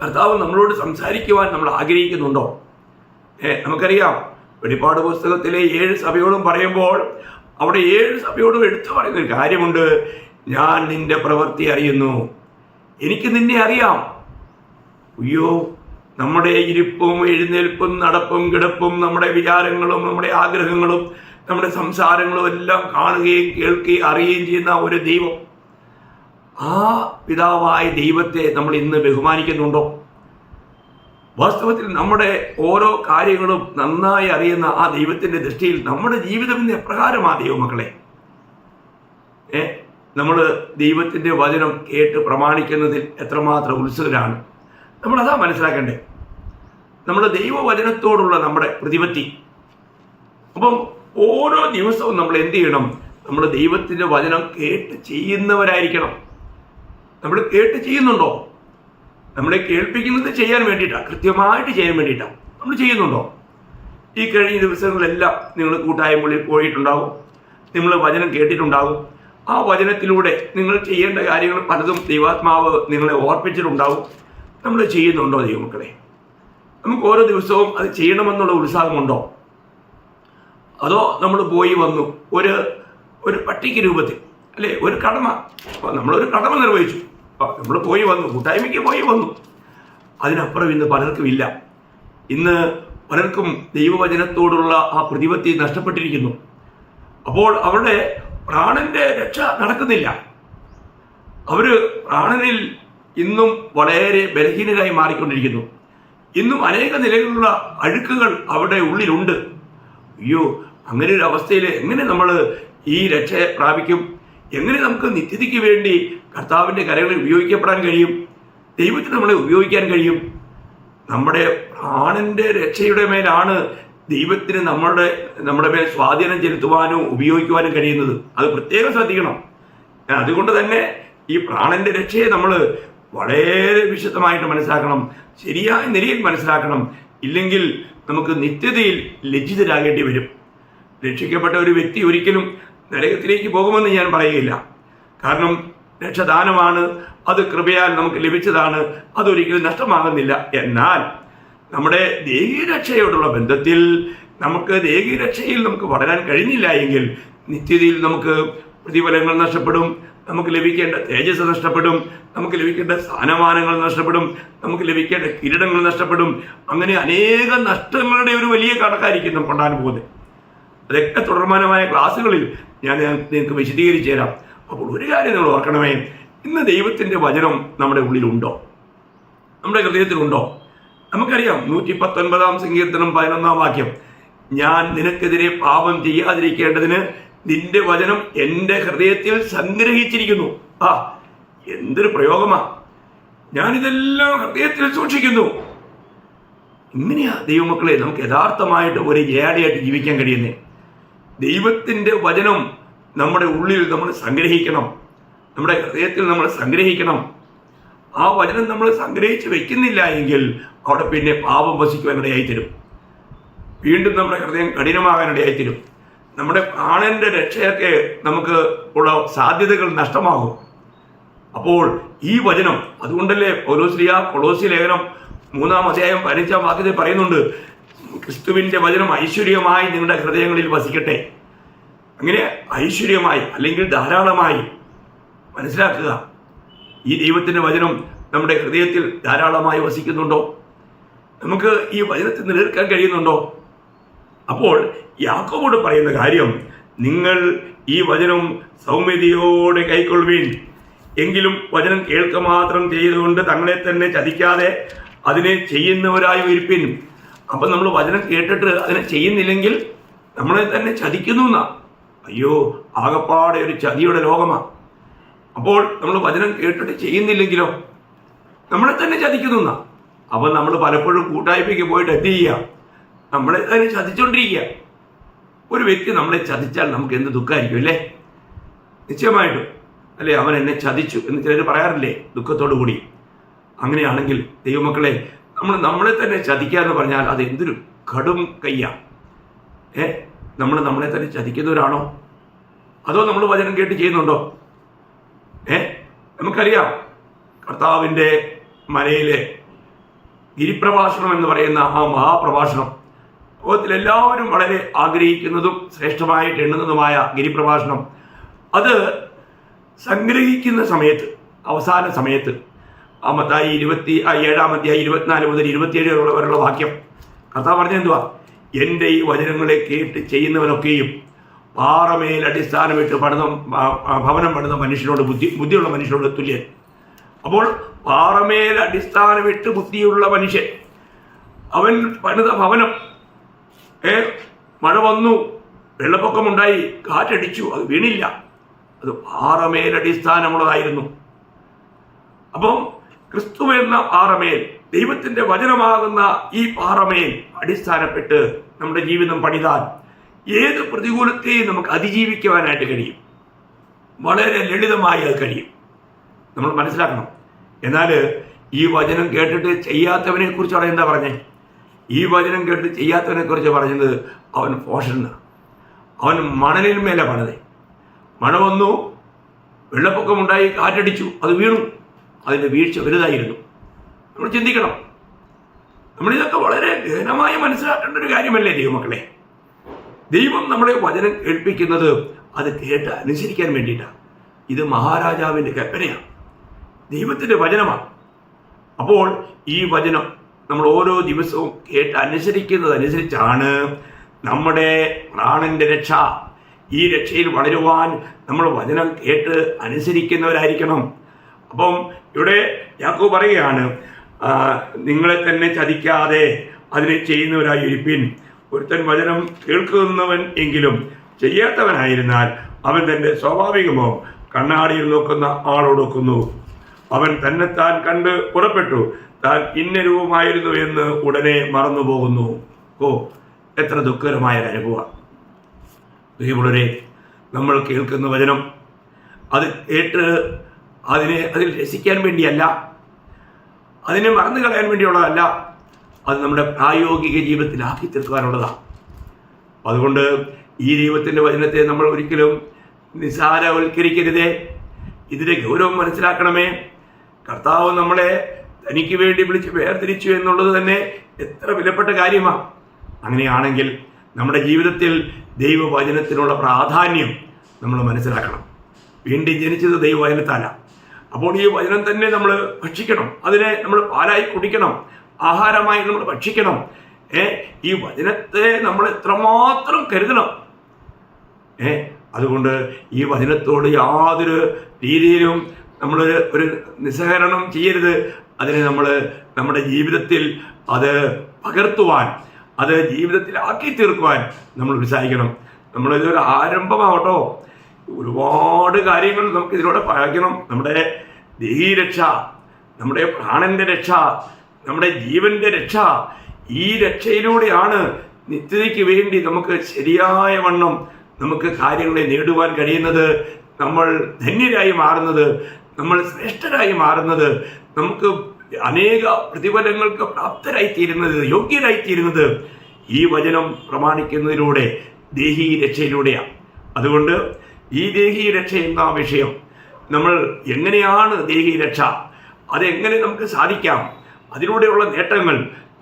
കർത്താവ് നമ്മളോട് സംസാരിക്കുവാൻ നമ്മൾ ആഗ്രഹിക്കുന്നുണ്ടോ? നമുക്കറിയാം, വെളിപ്പാട് പുസ്തകത്തിലെ 7 സഭയോടും പറയുമ്പോൾ അവിടെ 7 സഭയോടും എടുത്തു പറയുന്നൊരു കാര്യമുണ്ട്. ഞാൻ നിന്റെ പ്രവൃത്തി അറിയുന്നു, എനിക്ക് നിന്നെ അറിയാം. അയ്യോ, നമ്മുടെ ഇരിപ്പും എഴുന്നേൽപ്പും നടപ്പും കിടപ്പും നമ്മുടെ വിചാരങ്ങളും നമ്മുടെ ആഗ്രഹങ്ങളും നമ്മുടെ സംസാരങ്ങളും എല്ലാം കാണുകയും കേൾക്കുകയും അറിയുകയും ചെയ്യുന്ന ഒരു ദൈവം, ആ പിതാവായ ദൈവത്തെ നമ്മൾ ഇന്ന് ബഹുമാനിക്കുന്നുണ്ടോ? വാസ്തവത്തിൽ നമ്മുടെ ഓരോ കാര്യങ്ങളും നന്നായി അറിയുന്ന ആ ദൈവത്തിൻ്റെ ദൃഷ്ടിയിൽ നമ്മുടെ ജീവിതം ഇന്ന് എപ്രകാരമാണ് ദൈവമക്കളെ? നമ്മൾ ദൈവത്തിൻ്റെ വചനം കേട്ട് പ്രമാണിക്കുന്നതിൽ എത്രമാത്രം ഉത്സുകരാണ്. നമ്മളതാ മനസ്സിലാക്കണ്ടേ, നമ്മുടെ ദൈവവചനത്തോടുള്ള നമ്മുടെ പ്രതിപത്തി. അപ്പം ഓരോ ദിവസവും നമ്മൾ എന്ത് ചെയ്യണം? നമ്മൾ ദൈവത്തിൻ്റെ വചനം കേട്ട് ചെയ്യുന്നവരായിരിക്കണം. നമ്മൾ കേട്ട് ചെയ്യുന്നുണ്ടോ? നമ്മളെ കേൾപ്പിക്കുന്നത് ചെയ്യാൻ വേണ്ടിയിട്ടാണ്, കൃത്യമായിട്ട് ചെയ്യാൻ വേണ്ടിയിട്ടാണ്. നമ്മൾ ചെയ്യുന്നുണ്ടോ? ഈ കഴിഞ്ഞ ദിവസങ്ങളിലെല്ലാം നിങ്ങൾ കൂട്ടായ്മകളിൽ പോയിട്ടുണ്ടാകും, നിങ്ങൾ വചനം കേട്ടിട്ടുണ്ടാകും. ആ വചനത്തിലൂടെ നിങ്ങൾ ചെയ്യേണ്ട കാര്യങ്ങൾ പലതും ദൈവാത്മാവ് നിങ്ങളെ ഓർപ്പിച്ചിട്ടുണ്ടാകും. നമ്മൾ ചെയ്യുന്നുണ്ടോ ദൈവമക്കളെ? നമുക്ക് ഓരോ ദിവസവും അത് ചെയ്യണമെന്നുള്ള ഉത്സാഹമുണ്ടോ? അതോ നമ്മൾ പോയി വന്നു ഒരു പട്ടിക രൂപത്തിൽ, അല്ലേ, ഒരു കടമ, നമ്മളൊരു കടമ നിർവഹിച്ചു, നമ്മൾ പോയി വന്നു, കൂട്ടായ്മയ്ക്ക് പോയി വന്നു, അതിനപ്പുറം ഇന്ന് പലർക്കും ഇല്ല. ഇന്ന് പലർക്കും ദൈവവചനത്തോടുള്ള ആ പ്രതിപത്തി നഷ്ടപ്പെട്ടിരിക്കുന്നു. അപ്പോൾ അവരുടെ പ്രാണന്റെ രക്ഷ നടക്കുന്നില്ല. അവര് പ്രാണനിൽ ഇന്നും വളരെ ബലഹീനരായി മാറിക്കൊണ്ടിരിക്കുന്നു. ഇന്നും അനേക നിലയിലുള്ള അഴുക്കുകൾ അവരുടെ ഉള്ളിലുണ്ട്. അയ്യോ, അങ്ങനെ ഒരു അവസ്ഥയിൽ എങ്ങനെ നമ്മൾ ഈ രക്ഷ പ്രാപിക്കും? എങ്ങനെ നമുക്ക് നിത്യതയ്ക്ക് വേണ്ടി കർത്താവിൻ്റെ കരങ്ങളിൽ ഉപയോഗിക്കപ്പെടാൻ കഴിയും? ദൈവത്തിന് നമ്മളെ ഉപയോഗിക്കാൻ കഴിയും? നമ്മുടെ പ്രാണന്റെ രക്ഷയുടെ മേലാണ് ദൈവത്തിന് നമ്മുടെ മേൽ സ്വാധീനം ചെലുത്തുവാനും ഉപയോഗിക്കുവാനും കഴിയുന്നത്. അത് പ്രത്യേകം ശ്രദ്ധിക്കണം. അതുകൊണ്ട് തന്നെ ഈ പ്രാണന്റെ രക്ഷയെ നമ്മൾ വളരെ വിശദമായിട്ട് മനസ്സിലാക്കണം, ശരിയായ നിലയിൽ മനസ്സിലാക്കണം. ഇല്ലെങ്കിൽ നമുക്ക് നിത്യതയിൽ ലജ്ജിതരാകേണ്ടി വരും. രക്ഷിക്കപ്പെട്ട ഒരു വ്യക്തി ഒരിക്കലും നരകത്തിലേക്ക് പോകുമെന്ന് ഞാൻ പറയുകയില്ല. കാരണം രക്ഷദാനമാണ്, അത് കൃപയാൽ നമുക്ക് ലഭിച്ചതാണ്, അതൊരിക്കലും നഷ്ടമാകുന്നില്ല. എന്നാൽ നമ്മുടെ ദേഹീരക്ഷയോടുള്ള ബന്ധത്തിൽ ദേഹീരക്ഷയിൽ നമുക്ക് വളരാൻ കഴിഞ്ഞില്ല എങ്കിൽ നിത്യതയിൽ നമുക്ക് പ്രതിഫലങ്ങൾ നഷ്ടപ്പെടും, നമുക്ക് ലഭിക്കേണ്ട തേജസ് നഷ്ടപ്പെടും, നമുക്ക് ലഭിക്കേണ്ട സ്ഥാനമാനങ്ങൾ നഷ്ടപ്പെടും, നമുക്ക് ലഭിക്കേണ്ട കിരീടങ്ങൾ നഷ്ടപ്പെടും. അങ്ങനെ അനേക നഷ്ടങ്ങളുടെ ഒരു വലിയ കണക്കായിരിക്കും നമുക്ക് ഉണ്ടാകാൻ പോകുന്നത്. അതൊക്കെ തുടർമാനമായ ക്ലാസ്സുകളിൽ ഞാൻ നിങ്ങൾക്ക് വിശദീകരിച്ചു തരാം. അപ്പോൾ ഒരു കാര്യം നിങ്ങൾ ഓർക്കണമേ, ഇന്ന് ദൈവത്തിൻ്റെ വചനം നമ്മുടെ ഉള്ളിലുണ്ടോ? നമ്മുടെ ഹൃദയത്തിലുണ്ടോ? നമുക്കറിയാം 119 സങ്കീർത്തനം 11 വാക്യം, ഞാൻ നിനക്കെതിരെ പാപം ചെയ്യാതിരിക്കേണ്ടതിന് നിന്റെ വചനം എൻ്റെ ഹൃദയത്തിൽ സംഗ്രഹിച്ചിരിക്കുന്നു. എന്തൊരു പ്രയോഗമാ! ഞാനിതെല്ലാം ഹൃദയത്തിൽ സൂക്ഷിക്കുന്നു. ഇങ്ങനെയാ ദൈവമക്കളെ നമുക്ക് യഥാർത്ഥമായിട്ട് ഒരു ജയാളിയായിട്ട് ജീവിക്കാൻ കഴിയുന്നേ. ദൈവത്തിൻ്റെ വചനം നമ്മുടെ ഉള്ളിൽ നമ്മൾ സംഗ്രഹിക്കണം, നമ്മുടെ ഹൃദയത്തിൽ നമ്മൾ സംഗ്രഹിക്കണം. ആ വചനം നമ്മൾ സംഗ്രഹിച്ച് വെക്കുന്നില്ല എങ്കിൽ അവിടെ പിന്നെ പാപം വസിക്കുവാനിടയായിത്തരും. വീണ്ടും നമ്മുടെ ഹൃദയം കഠിനമാകാനിടയായിത്തീരും. നമ്മുടെ പ്രാണന്റെ രക്ഷയൊക്കെ നമുക്ക് ഉള്ള സാധ്യതകൾ നഷ്ടമാകും. അപ്പോൾ ഈ വചനം, അതുകൊണ്ടല്ലേ പൗലോസ്ലീഹ കൊളോസ്യ ലേഖനം 3-ാം അധ്യായം 15-ാം വാക്യത്തിൽ പറയുന്നുണ്ട്, ക്രിസ്തുവിന്റെ വചനം ഐശ്വര്യമായി നിങ്ങളുടെ ഹൃദയങ്ങളിൽ വസിക്കട്ടെ. അങ്ങനെ ഐശ്വര്യമായി അല്ലെങ്കിൽ ധാരാളമായി മനസ്സിലാക്കുക. ഈ ദൈവത്തിന്റെ വചനം നമ്മുടെ ഹൃദയത്തിൽ ധാരാളമായി വസിക്കുന്നുണ്ടോ? നമുക്ക് ഈ വചനത്തിൽ നിലനിൽക്കാൻ കഴിയുന്നുണ്ടോ? അപ്പോൾ യാക്കോബോട് പറയുന്ന കാര്യം, നിങ്ങൾ ഈ വചനം സൗമ്യതയോടെ കൈക്കൊള്ളുവീൻ, എങ്കിലും വചനം കേൾക്ക മാത്രം ചെയ്തുകൊണ്ട് തങ്ങളെ തന്നെ ചതിക്കാതെ അതിനെ ചെയ്യുന്നവരായി ഇരിപ്പിൻ. അപ്പൊ നമ്മൾ വചനം കേട്ടിട്ട് അതിനെ ചെയ്യുന്നില്ലെങ്കിൽ നമ്മളെ തന്നെ ചതിക്കുന്നു എന്നാ. അയ്യോ, ആകപ്പാടെ ഒരു ചതിയുടെ ലോകമാണ്. അപ്പോൾ നമ്മൾ വചനം കേട്ടിട്ട് ചെയ്യുന്നില്ലെങ്കിലോ നമ്മളെ തന്നെ ചതിക്കുന്നു എന്നാ. അപ്പൊ നമ്മൾ പലപ്പോഴും കൂട്ടായ്മയ്ക്ക് പോയിട്ട് എന്ത് ചെയ്യുക? നമ്മളെ തന്നെ ചതിച്ചോണ്ടിരിക്കുക. ഒരു വ്യക്തി നമ്മളെ ചതിച്ചാൽ നമുക്ക് എന്ത് ദുഃഖമായിരിക്കും അല്ലേ? നിശ്ചയമായിട്ടും അല്ലേ, അവൻ എന്നെ ചതിച്ചു എന്ന് ചിലർ പറയാറില്ലേ ദുഃഖത്തോടു കൂടി. അങ്ങനെയാണെങ്കിൽ ദൈവമക്കളെ, നമ്മളെ തന്നെ ചതിക്കുക എന്ന് പറഞ്ഞാൽ അത് എന്തൊരു കടും കയ്യാ. നമ്മളെ തന്നെ ചതിക്കുന്നവരാണോ? അതോ നമ്മൾ വചനം കേട്ട് ചെയ്യുന്നുണ്ടോ? നമുക്കറിയാം കർത്താവിൻ്റെ മലയിലെ ഗിരിപ്രഭാഷണം എന്ന് പറയുന്ന ആ മഹാപ്രഭാഷണം, ലോകത്തിൽ എല്ലാവരും വളരെ ആഗ്രഹിക്കുന്നതും ശ്രേഷ്ഠമായിട്ട് എണ്ണുന്നതുമായ ഗിരിപ്രഭാഷണം, അത് സംഗ്രഹിക്കുന്ന സമയത്ത്, അവസാന സമയത്ത് ആ മത്തായി 27-ാം അധ്യായം 24 മുതൽ 27 വരെയുള്ള വാക്യം കർത്താവ് പറഞ്ഞ എന്തുവാ? എൻ്റെ ഈ വചനങ്ങളെ കേട്ട് ചെയ്യുന്നവനൊക്കെയും പാറമേൽ അടിസ്ഥാനമിട്ട് ഭവനം പണിത മനുഷ്യനോട് ബുദ്ധിയുള്ള മനുഷ്യനോട് തുല്യൻ. അപ്പോൾ പാറമേൽ അടിസ്ഥാനമിട്ട് ബുദ്ധിയുള്ള മനുഷ്യൻ, അവൻ പണിത ഭവനം, മഴ വന്നു, വെള്ളപ്പൊക്കമുണ്ടായി, കാറ്റടിച്ചു, അത് വീണില്ല, അത് പാറമേലടിസ്ഥാനമുള്ളതായിരുന്നു. അപ്പം ക്രിസ്തു എന്ന പാറമേൽ, ദൈവത്തിന്റെ വചനമാകുന്ന ഈ പാറമേൽ അടിസ്ഥാനപ്പെട്ട് നമ്മുടെ ജീവിതം പണിതാൽ ഏത് പ്രതികൂലത്തെയും നമുക്ക് അതിജീവിക്കുവാനായിട്ട് കഴിയും. വളരെ ലളിതമായി അത് കഴിയും. നമ്മൾ മനസ്സിലാക്കണം. എന്നാൽ ഈ വചനം കേട്ടിട്ട് ചെയ്യാത്തവനെ കുറിച്ച് അവിടെ എന്താ പറഞ്ഞേ? ഈ വചനം കേട്ടിട്ട് ചെയ്യാത്തവനെ കുറിച്ച് പറഞ്ഞത് അവൻ പോഷണ, അവൻ മണലിന് മേലെ പണിതേ. മഴ വന്നു, വെള്ളപ്പൊക്കമുണ്ടായി, കാറ്റടിച്ചു, അത് വീണു. അതിൻ്റെ വീഴ്ച വലുതായിരുന്നു. നമ്മൾ ചിന്തിക്കണം. നമ്മളിതൊക്കെ വളരെ ഗഹനമായി മനസ്സിലാക്കേണ്ട ഒരു കാര്യമല്ലേ ദൈവമക്കളെ? ദൈവം നമ്മളെ വചനം കേൾപ്പിക്കുന്നത് അത് കേട്ട് അനുസരിക്കാൻ വേണ്ടിയിട്ടാണ്. ഇത് മഹാരാജാവിൻ്റെ കൽപ്പനയാണ്, ദൈവത്തിൻ്റെ വചനമാണ്. അപ്പോൾ ഈ വചനം നമ്മൾ ഓരോ ദിവസവും കേട്ട് അനുസരിക്കുന്നതനുസരിച്ചാണ് നമ്മുടെ പ്രാണന്റെ രക്ഷ. ഈ രക്ഷയിൽ വളരുവാൻ നമ്മൾ വചനം കേട്ട് അനുസരിക്കുന്നവരായിരിക്കണം. അപ്പം ഇവിടെ യാക്കോബ് പറയുകയാണ്, നിങ്ങളെ തന്നെ ചതിക്കാതെ അതിനെ ചെയ്യുന്നവരായി ഇരിപ്പിൻ. ഒരുത്തൻ വചനം കേൾക്കുന്നവൻ എങ്കിലും ചെയ്യാത്തവനായിരുന്നാൽ അവൻ തൻ്റെ സ്വാഭാവികമോ കണ്ണാടിയിൽ നോക്കുന്ന ആളോടൊക്കുന്നു. അവൻ തന്നെത്താൻ കണ്ട് പുറപ്പെട്ടു, താൻ ഇന്നരവുമായിരുന്നു എന്ന് ഉടനെ മറന്നുപോകുന്നു. എത്ര ദുഃഖകരമായ ഒരു അനുഭവമാണ്. പ്രിയമുള്ളവരെ, നമ്മൾ കേൾക്കുന്ന വചനം അത് കേട്ട് അതിൽ രസിക്കാൻ വേണ്ടിയല്ല, അതിനെ മറന്നു കളയാൻ വേണ്ടിയുള്ളതല്ല, അത് നമ്മുടെ പ്രായോഗിക ജീവിതത്തിലാക്കി തീർക്കാനുള്ളതാണ്. അതുകൊണ്ട് ഈ ദൈവത്തിൻ്റെ വചനത്തെ നമ്മൾ ഒരിക്കലും നിസ്സാരവൽക്കരിക്കരുതേ. ഇതിൻ്റെ ഗൗരവം മനസ്സിലാക്കണമേ. കർത്താവ് നമ്മളെ തനിക്ക് വേണ്ടി വിളിച്ച് വേർതിരിച്ചു എന്നുള്ളത് തന്നെ എത്ര വിലപ്പെട്ട കാര്യമാണ്. അങ്ങനെയാണെങ്കിൽ നമ്മുടെ ജീവിതത്തിൽ ദൈവവചനത്തിനുള്ള പ്രാധാന്യം നമ്മൾ മനസ്സിലാക്കണം. വീണ്ടും ജനിച്ചത് ദൈവവചനത്താലാണ്. അപ്പോൾ ഈ വചനം തന്നെ നമ്മൾ ഭക്ഷിക്കണം, അതിനെ നമ്മൾ പാലായി കുടിക്കണം, ആഹാരമായി നമ്മൾ ഭക്ഷിക്കണം. ഈ വചനത്തെ നമ്മൾ എത്രമാത്രം കരുതണം. അതുകൊണ്ട് ഈ വചനത്തോട് യാതൊരു രീതിയിലും നമ്മൾ ഒരു നിസ്സഹകരണം ചെയ്യരുത്. അതിനെ നമ്മൾ നമ്മുടെ ജീവിതത്തിൽ അത് പകർത്തുവാൻ, അത് ജീവിതത്തിലാക്കി തീർക്കുവാൻ നമ്മൾ ഉത്സാഹിക്കണം. നമ്മളിതൊരു ആരംഭമാവട്ടോ. ഒരുപാട് കാര്യങ്ങൾ നമുക്ക് ഇതിലൂടെ പറയണം. നമ്മുടെ ദേഹീരക്ഷ, നമ്മുടെ പ്രാണന്റെ രക്ഷ, നമ്മുടെ ജീവന്റെ രക്ഷ, ഈ രക്ഷയിലൂടെയാണ് നിത്യതയ്ക്ക് വേണ്ടി നമുക്ക് ശരിയായ വണ്ണം നമുക്ക് കാര്യങ്ങളെ നേടുവാൻ കഴിയുന്നത്, നമ്മൾ ധന്യരായി മാറുന്നത്, നമ്മൾ ശ്രേഷ്ഠരായി മാറുന്നത്, നമുക്ക് അനേക പ്രതിഫലങ്ങൾക്ക് പ്രാപ്തരായിത്തീരുന്നത്, യോഗ്യരായിത്തീരുന്നത് ഈ വചനം പ്രമാണിക്കുന്നതിലൂടെ, ദേഹീ രക്ഷയിലൂടെയാണ്. അതുകൊണ്ട് ഈ ദേഹീ രക്ഷ എന്ന വിഷയം, നമ്മൾ എങ്ങനെയാണ് ദേഹീ രക്ഷ, അതെങ്ങനെ നമുക്ക് സാധിക്കാം, അതിലൂടെയുള്ള നേട്ടങ്ങൾ,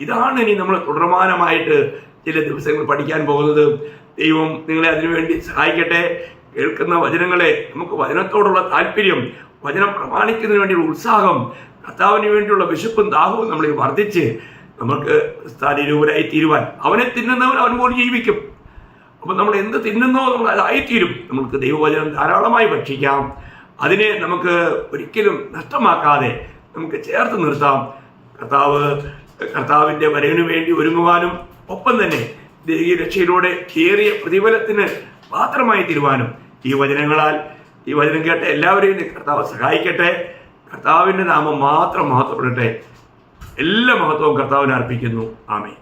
ഇതാണ് ഇനി നമ്മൾ തുടർമാനമായിട്ട് ചില ദിവസങ്ങൾ പഠിക്കാൻ പോകുന്നത്. ദൈവം നിങ്ങളെ അതിനുവേണ്ടി സഹായിക്കട്ടെ. കേൾക്കുന്ന വചനങ്ങളെ നമുക്ക് വചനത്തോടുള്ള താല്പര്യം, വചനം പ്രമാണിക്കുന്നതിന് വേണ്ടിയുള്ള ഉത്സാഹം, കർത്താവിന് വേണ്ടിയുള്ള വിശപ്പും ദാഹവും നമ്മളിൽ വർദ്ധിച്ച് നമുക്ക് സ്ഥാനീരൂപരായി തീരുവാൻ, അവനെ തിന്നുന്നവൻ അവൻ പോലും ജീവിക്കും. അപ്പം നമ്മൾ എന്ത് തിന്നുന്നോ നമ്മൾ അതായിത്തീരും. നമുക്ക് ദൈവവചനം ധാരാളമായി ഭക്ഷിക്കാം. അതിനെ നമുക്ക് ഒരിക്കലും നഷ്ടമാക്കാതെ നമുക്ക് ചേർത്ത് നിർത്താം. കർത്താവിൻ്റെ വരവിന് വേണ്ടി ഒരുങ്ങുവാനും ഒപ്പം തന്നെ ദേഹീ രക്ഷയിലൂടെ ഏറിയ പ്രതിഫലത്തിന് പാത്രമായി തീരുവാനും ഈ വചനം കേട്ട എല്ലാവരെയും കർത്താവ് സഹായിക്കട്ടെ. കർത്താവിൻ്റെ നാമം മാത്രം മഹത്വപ്പെടട്ടെ. എല്ലാ മഹത്വവും കർത്താവിനെ അർപ്പിക്കുന്നു. ആമേൻ.